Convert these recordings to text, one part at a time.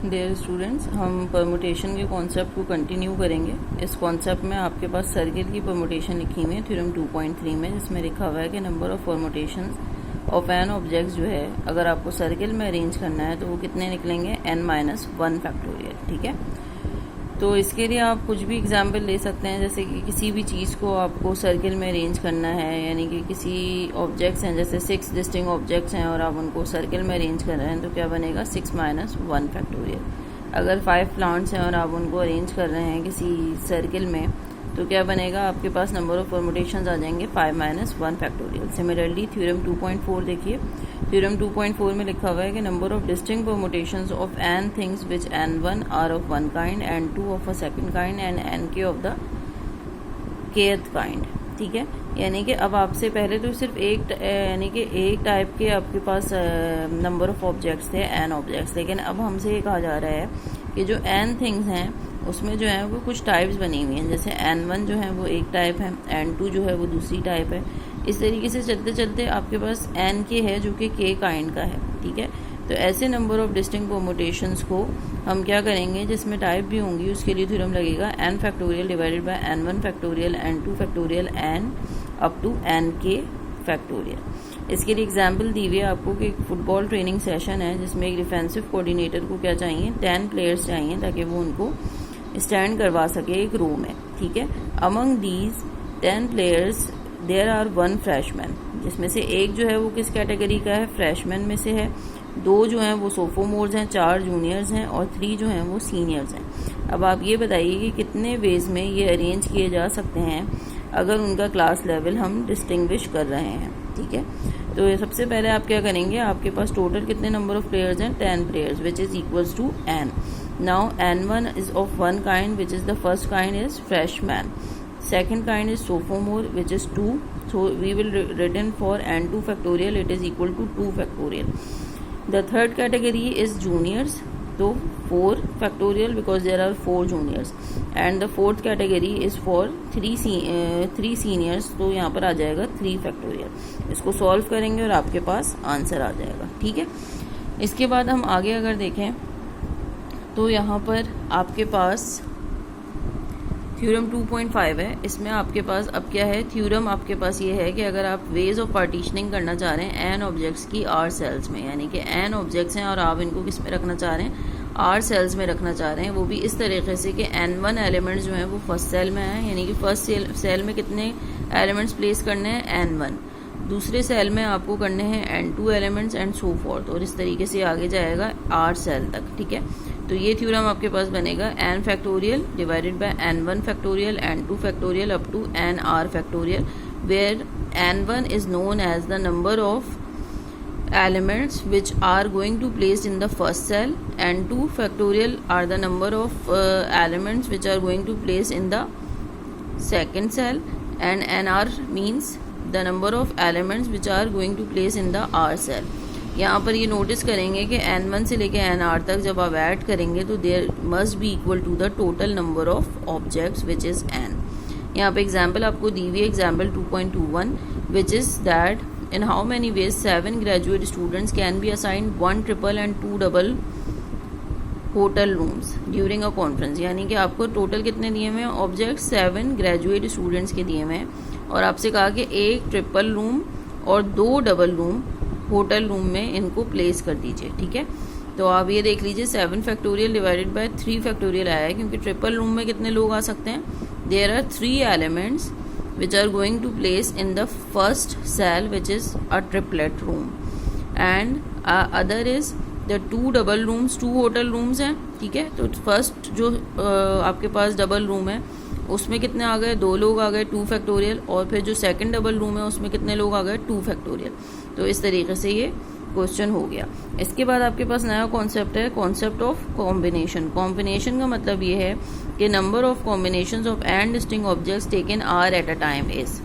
Dear students, हम permutation के concept को कंटिन्यू करेंगे। इस कॉन्सेप्ट में आपके पास सर्किल की परमुटेशन लिखी हुई है थ्योरम 2.3 में, जिसमें लिखा हुआ है कि number of permutation of n objects जो है, अगर आपको सर्किल में अरेंज करना है तो वो कितने निकलेंगे, n-1 फैक्टोरियल। ठीक है, तो इसके लिए आप कुछ भी एग्जाम्पल ले सकते हैं, जैसे कि किसी भी चीज़ को आपको सर्किल में अरेंज करना है, यानी कि किसी ऑब्जेक्ट्स हैं, जैसे 6 डिस्टिंक्ट ऑब्जेक्ट्स हैं और आप उनको सर्किल में अरेंज कर रहे हैं, तो क्या बनेगा 6-1 फैक्टोरियल। अगर 5 प्लांट्स हैं और आप उनको अरेंज कर रहे हैं किसी सर्किल में, तो क्या बनेगा, आपके पास नंबर ऑफ परमुटेशंस आ जाएंगे 5-1 फैक्टोरियल। सिमिलरली थ्योरम 2.4 देखिए, थ्योरम 2.4 में लिखा हुआ है कि number of distinct permutations of n things which n1 are of one kind, n2 of a second kind and nk of the kth kind. ठीक है, यानी कि अब आपसे पहले तो सिर्फ यानी कि एक टाइप के आपके पास नंबर ऑफ ऑब्जेक्ट्स थे, n ऑब्जेक्ट्स, लेकिन अब हमसे ये कहा जा रहा है कि जो n थिंग्स हैं उसमें जो है वो कुछ टाइप्स बनी हुई हैं। जैसे n1 जो है वो एक टाइप है, n2 जो है वो दूसरी टाइप है। इस तरीके से चलते चलते आपके पास nk है जो कि k काइंड का है। ठीक है, तो ऐसे नंबर ऑफ डिस्टिंक्ट परमुटेशंस को हम क्या करेंगे, जिसमें टाइप भी होंगी, उसके लिए थ्योरम लगेगा n factorial divided by n1 factorial n2 factorial n up to nk factorial. इसके लिए एग्जाम्पल दी हुई है आपको कि एक फुटबॉल ट्रेनिंग सेशन है जिसमें एक डिफेंसिव कोऑर्डिनेटर को क्या चाहिए, 10 प्लेयर्स चाहिए ताकि वो उनको स्टैंड करवा सके एक रो में। ठीक है, among these 10 players there are 1 freshman, जिसमें से एक जो है वो किस कैटेगरी का है, फ्रेशमैन में से है। 2 जो हैं वो सोफोमोर्स हैं, 4 जूनियर्स हैं और 3 जो हैं वो सीनियर्स हैं। अब आप ये बताइए कि कितने वेज में ये अरेंज किए जा सकते हैं अगर उनका क्लास लेवल हम डिस्टिंग्विश कर रहे हैं। ठीक है, तो ये सबसे पहले आप क्या करेंगे, आपके पास टोटल कितने नंबर ऑफ प्लेयर्स हैं, 10 players, which is equals to n। Now n1 is of one kind, which is the first kind is freshman, second kind is sophomore, which is 2, so we will written for n2 factorial, it is equal to 2 factorial. The third category is juniors, so 4 factorial because there are 4 juniors, and the fourth category is for 3 seniors, तो यहाँ पर आ जाएगा 3 factorial। इसको solve करेंगे और आपके पास answer आ जाएगा। ठीक है, इसके बाद हम आगे अगर देखें तो यहाँ पर आपके पास थ्योरम 2.5 है। इसमें आपके पास अब क्या है, थ्योरम आपके पास ये है कि अगर आप वेज ऑफ पार्टीशनिंग करना चाह रहे हैं एन ऑब्जेक्ट्स की आर सेल्स में, यानी कि एन ऑब्जेक्ट्स हैं और आप इनको किस में रखना चाह रहे हैं, आर सेल्स में रखना चाह रहे हैं, वो भी इस तरीके से कि n1 एलिमेंट्स जो हैं वो फर्स्ट सेल में हैं, यानी कि फर्स्ट सेल में कितने एलिमेंट्स प्लेस करने हैं, n1, दूसरे सेल में आपको करने हैं n2 elements and so forth, और इस तरीके से आगे जाएगा आर सेल तक। ठीक है, तो ये थ्योरम आपके पास बनेगा n factorial divided by n1 factorial n2 factorial up to nr factorial, where n1 is known as the number of elements which are going to placed in the first cell, n2 factorial are the number of elements which are going to place in the second cell, and nr means the number of elements which are going to place in the r cell। यहाँ पर ये notice करेंगे कि n1 से लेके nr तक जब आप ऐड करेंगे तो there must be equal to the total number of objects which is n। यहाँ पे एग्जाम्पल आपको दी हुई है, example 2.21, which is that in how many ways 7 graduate students can be assigned 1 triple and 2 double hotel rooms during a conference। यानी कि आपको total कितने दिए हुए हैं ऑब्जेक्ट, 7 ग्रेजुएट स्टूडेंट्स के दिए हुए हैं और आपसे कहा कि एक ट्रिपल रूम और 2 डबल रूम होटल रूम में इनको प्लेस कर दीजिए। ठीक है, तो आप ये देख लीजिए 7 फैक्टोरियल डिवाइडेड बाय 3 फैक्टोरियल आया है, क्योंकि ट्रिपल रूम में कितने लोग आ सकते हैं, there are 3 elements which are going to place in the first cell which is a triplet room, and other is the 2 double rooms, 2 hotel rooms हैं। ठीक है, तो फर्स्ट जो आपके पास डबल रूम है उसमें कितने आ गए, 2 लोग आ गए, 2 फैक्टोरियल, और फिर जो सेकंड डबल रूम है उसमें कितने लोग आ गए, 2 फैक्टोरियल। तो इस तरीके से ये क्वेश्चन हो गया। इसके बाद आपके पास नया कॉन्सेप्ट है, कॉन्सेप्ट ऑफ कॉम्बिनेशन। कॉम्बिनेशन का मतलब ये है कि number of combinations of n distinct objects taken r at a time is.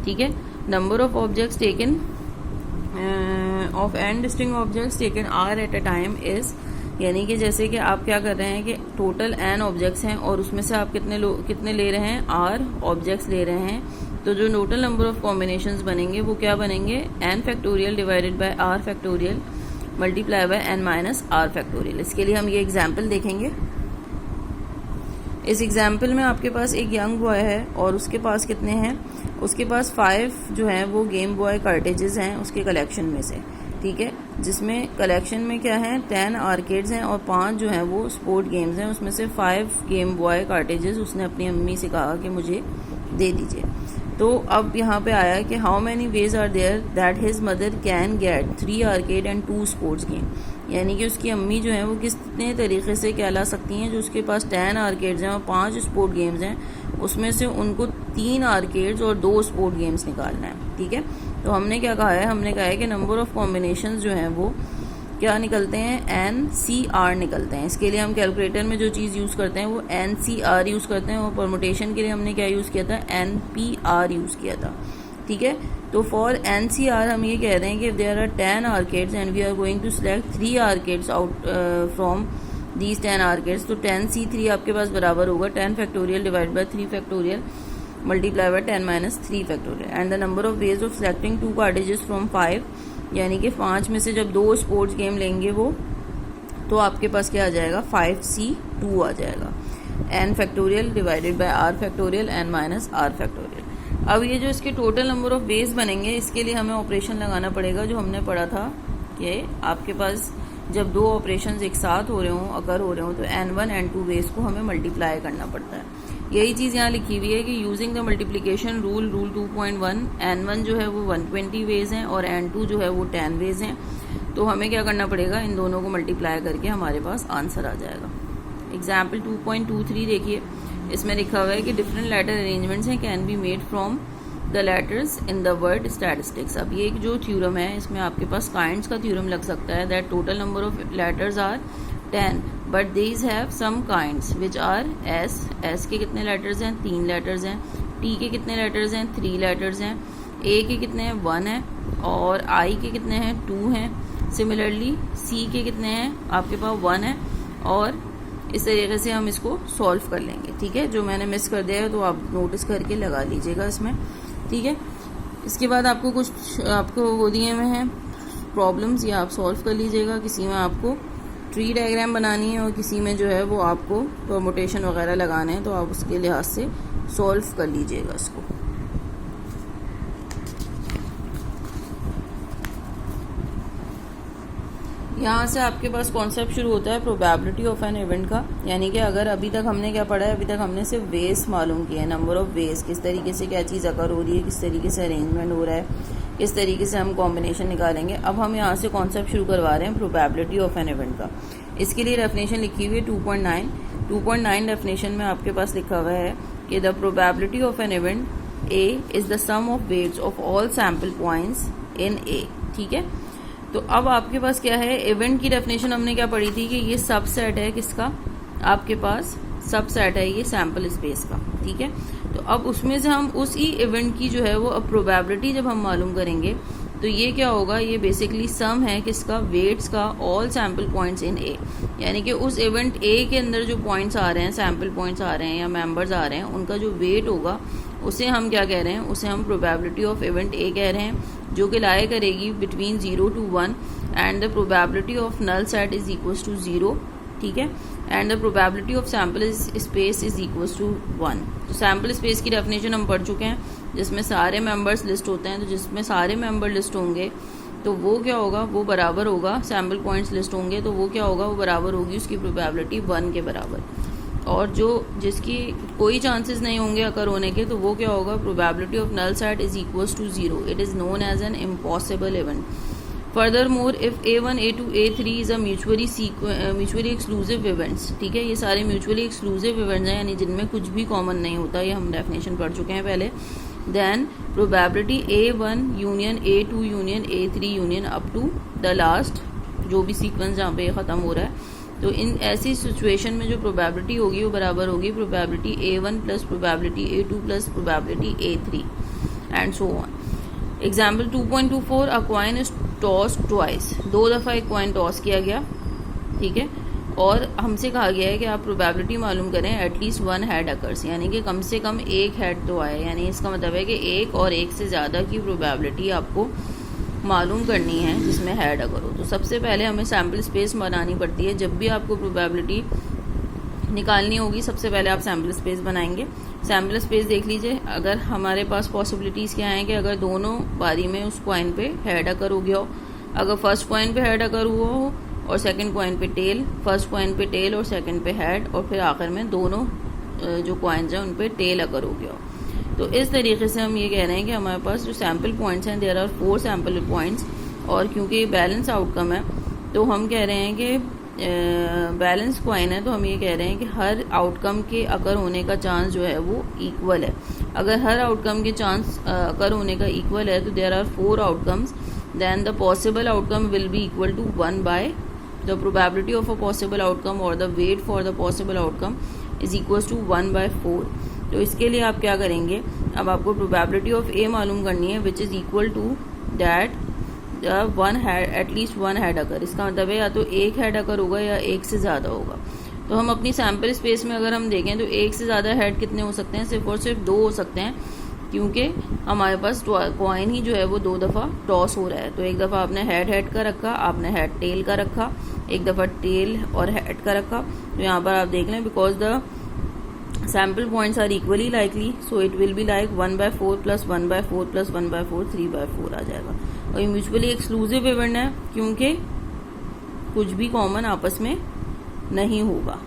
ठीक है, number of objects taken of n distinct objects taken r at a time is, यानी कि जैसे कि आप क्या कर रहे हैं कि टोटल एन ऑब्जेक्ट्स हैं और उसमें से आप कितने ले रहे हैं, आर ऑब्जेक्ट्स ले रहे हैं, तो जो टोटल नंबर ऑफ कॉम्बिनेशंस बनेंगे वो क्या बनेंगे, n factorial divided by r factorial multiply by n minus r factorial. इसके लिए हम ये एग्जाम्पल देखेंगे। इस एग्जाम्पल में आपके पास एक यंग बॉय है और उसके पास कितने हैं, उसके पास 5 जो हैं वो गेम बॉय कार्टेजेस हैं उसके कलेक्शन में से, ठीक है, जिसमें कलेक्शन में क्या है 10 आर्केड्स हैं और 5 जो हैं वो स्पोर्ट गेम्स हैं। उसमें से 5 गेम बॉय कार्टेजेस उसने अपनी अम्मी से कहा कि मुझे दे दीजिए। तो अब यहाँ पे आया कि how many ways are there that his mother can get 3 arcade and 2 sports game, यानी कि उसकी अम्मी जो है वो कितने तरीके से क्या ला सकती हैं, जो उसके पास 10 आर्केड्स हैं और 5 स्पोर्ट गेम्स हैं उसमें से उनको 3 आर्केड्स और 2 स्पोर्ट गेम्स निकालना है, ठीक है। तो हमने क्या कहा है, हमने कहा है कि नंबर ऑफ कॉम्बिनेशंस जो हैं वो क्या निकलते हैं, NCR निकलते हैं। इसके लिए हम कैलकुलेटर में जो चीज़ यूज़ करते हैं वो NCR यूज़ करते हैं और परमुटेशन के लिए हमने क्या यूज़ किया था, NPR यूज़ किया था, ठीक है। तो फॉर NCR हम ये कह रहे हैं कि there are 10 arcades and we are going to select 3 arcades out from these 10 arcades. तो 10C3 आपके पास बराबर होगा 10 factorial divide by 3 factorial multiply by 10 minus 3 factorial and the number of ways of selecting 2 cartridges फ्रॉम 5, यानी कि 5 में से जब 2 स्पोर्ट्स गेम लेंगे वो, तो आपके पास क्या आ जाएगा 5C2 आ जाएगा, n factorial divided by r factorial n minus r factorial. अब ये जो इसके टोटल नंबर ऑफ वेज बनेंगे इसके लिए हमें ऑपरेशन लगाना पड़ेगा जो हमने पढ़ा था कि आपके पास जब 2 ऑपरेशंस एक साथ हो रहे हों, अगर हो रहे हों, तो n1 n2 वेज को हमें मल्टीप्लाई करना पड़ता है। यही चीज़ यहाँ लिखी हुई है कि using the multiplication rule 2.1 n1 जो है वो 120 वेज हैं और n2 जो है वो 10 वेज हैं। तो हमें क्या करना पड़ेगा, इन दोनों को मल्टीप्लाई करके हमारे पास आंसर आ जाएगा। एग्जाम्पल 2.23 देखिए, इसमें लिखा हुआ है कि डिफरेंट लेटर अरेंजमेंट्स हैं can be made from the letters in the word statistics. अब ये जो थ्योरम है इसमें आपके पास काइंड्स का थ्योरम लग सकता है that total number of letters are 10 but these have some kinds which are S के कितने लेटर्स हैं, 3 लेटर्स हैं, टी के कितने लेटर्स हैं, 3 लेटर्स हैं, ए के कितने हैं, 1 है, और आई के कितने हैं, 2 हैं। सिमिलरली सी के कितने हैं, आपके पास 1 है, और इस तरीके से हम इसको सॉल्व कर लेंगे, ठीक है। जो मैंने मिस कर दिया है तो आप नोटिस करके लगा लीजिएगा इसमें, ठीक है। इसके बाद आपको कुछ आपको वो दिए हुए हैं प्रॉब्लम्स, या आप सॉल्व कर लीजिएगा। किसी में आपको ट्री डायग्राम बनानी है और किसी में जो है वो आपको परमुटेशन वगैरह लगाने हैं, तो आप उसके लिहाज से सॉल्व कर लीजिएगा इसको। यहाँ से आपके पास कॉन्सेप्ट शुरू होता है प्रोबेबिलिटी ऑफ एन इवेंट का, यानी कि अगर अभी तक हमने क्या पढ़ा है, अभी तक हमने सिर्फ वेज मालूम किया है, नंबर ऑफ वेज, किस तरीके से क्या चीज़ अकर हो रही है, किस तरीके से अरेंजमेंट हो रहा है, किस तरीके से हम कॉम्बिनेशन निकालेंगे। अब हम यहाँ से कॉन्सेप्ट शुरू करवा रहे हैं प्रोबेबिलिटी ऑफ एन इवेंट का। इसके लिए डेफिनेशन लिखी हुई है 2.9 डेफिनेशन में आपके पास लिखा हुआ है कि the probability of an event A is the sum of weights of all sample points in A, ठीक है। तो अब आपके पास क्या है, इवेंट की डेफिनेशन हमने क्या पढ़ी थी कि ये सबसेट है किसका, आपके पास सबसेट है ये सैम्पल स्पेस का, ठीक है। तो अब उसमें से हम उसी इवेंट की जो है वो अब प्रोबेबिलिटी जब हम मालूम करेंगे तो ये क्या होगा, ये बेसिकली सम है किसका, वेट्स का, ऑल सैम्पल पॉइंट्स इन ए, यानी कि उस इवेंट ए के अंदर जो पॉइंट्स आ रहे हैं, सैम्पल पॉइंट्स आ रहे हैं या मेंबर्स आ रहे हैं, उनका जो वेट होगा उसे हम क्या कह रहे हैं, उसे हम प्रोबेबिलिटी ऑफ इवेंट ए कह रहे हैं, जो कि लाया करेगी between 0 to 1 and the probability of null set is equals to 0, ठीक है, and the probability of sample space is equals to 1। तो सैम्पल स्पेस की डेफिनेशन हम पढ़ चुके हैं, जिसमें सारे मेंबर्स लिस्ट होते हैं। तो जिसमें सारे मेंबर लिस्ट होंगे तो वो क्या होगा, वो बराबर होगा, सैम्पल पॉइंट्स लिस्ट होंगे तो वो क्या होगा, वो बराबर होगी उसकी प्रोबेबिलिटी 1 के बराबर। और जो जिसकी कोई चांसेस नहीं होंगे अकर होने के, तो वो क्या होगा, probability of null set is equals to 0। It is known as an impossible event. Furthermore if A1 A2 A3 is a mutually exclusive events, ठीक है, ये सारे म्यूचुअली एक्सक्लूसिव इवेंट्स हैं, यानी जिनमें कुछ भी कॉमन नहीं होता, ये हम डेफिनेशन पढ़ चुके हैं पहले। Then probability A1 union A2 union A3 union up to the last, जो भी सीक्वेंस जहाँ पे ख़त्म हो रहा है। तो इन ऐसी सिचुएशन में जो प्रोबेबिलिटी होगी वो बराबर होगी probability A1 plus probability A2 plus probability A3 and so on. Example 2.24 a coin is toss twice, 2 दफ़ा एक कॉइन टॉस किया गया, ठीक है, और हमसे कहा गया है कि आप प्रोबेबिलिटी मालूम करें एटलीस्ट 1 हेड अकर्स, यानी कि कम से कम एक हेड तो आए, यानी इसका मतलब है कि एक और एक से ज़्यादा की प्रोबेबिलिटी आपको मालूम करनी है जिसमें हेड अगर हो। तो सबसे पहले हमें सैम्पल स्पेस बनानी पड़ती है। जब भी आपको प्रोबेबिलिटी निकालनी होगी सबसे पहले आप सैम्पल स्पेस बनाएंगे। सैम्पल स्पेस देख लीजिए, अगर हमारे पास पॉसिबिलिटीज़ क्या हैं कि अगर दोनों बारी में उस कॉइन पे हेड अकर हो गया हो, अगर फर्स्ट कॉइन पे हेड अकर हुआ हो और सेकंड कॉइन पे टेल, फर्स्ट कॉइन पे टेल और सेकंड पे हेड, और फिर आखिर में दोनों जो कॉइन्स हैं उन पे टेल अकर हो गया हो। तो इस तरीके से हम ये कह रहे हैं कि हमारे पास जो सैम्पल पॉइंट्स हैं देयर आर 4 सैम्पल पॉइंट्स, और क्योंकि बैलेंस आउटकम है तो हम कह रहे हैं कि बैलेंस कॉइन है, तो हम ये कह रहे हैं कि हर आउटकम के अकर होने का चांस जो है वो इक्वल है। अगर हर आउटकम के चांस अकर होने का इक्वल है तो there are 4 outcomes, then the possible outcome will be equal to 1 by the probability of a possible outcome और the weight for the possible outcome is equal to 1/4। तो इसके लिए आप क्या करेंगे, अब आपको प्रोबेबिलिटी ऑफ ए मालूम करनी है which is equal to that one head at least one head occur. इसका मतलब है या तो एक हेड अकर होगा या एक से ज़्यादा होगा। तो हम अपनी सैम्पल स्पेस में अगर हम देखें तो एक से ज़्यादा हेड कितने हो सकते हैं, सिर्फ और सिर्फ 2 हो सकते हैं, क्योंकि हमारे पास कॉइन ही जो है वो 2 दफ़ा टॉस हो रहा है। तो एक दफ़ा आपने हेड का रखा, आपने हेड टेल का रखा, एक दफ़ा टेल और हेड का रखा। तो यहाँ पर आप देख लें because the sample points are equally likely, so it will be like 1/4 plus 1/4 plus 1/4 3/4 आ जाएगा। और ये म्यूचुअली एक्सक्लूसिव इवेंट है क्योंकि कुछ भी कॉमन आपस में नहीं होगा।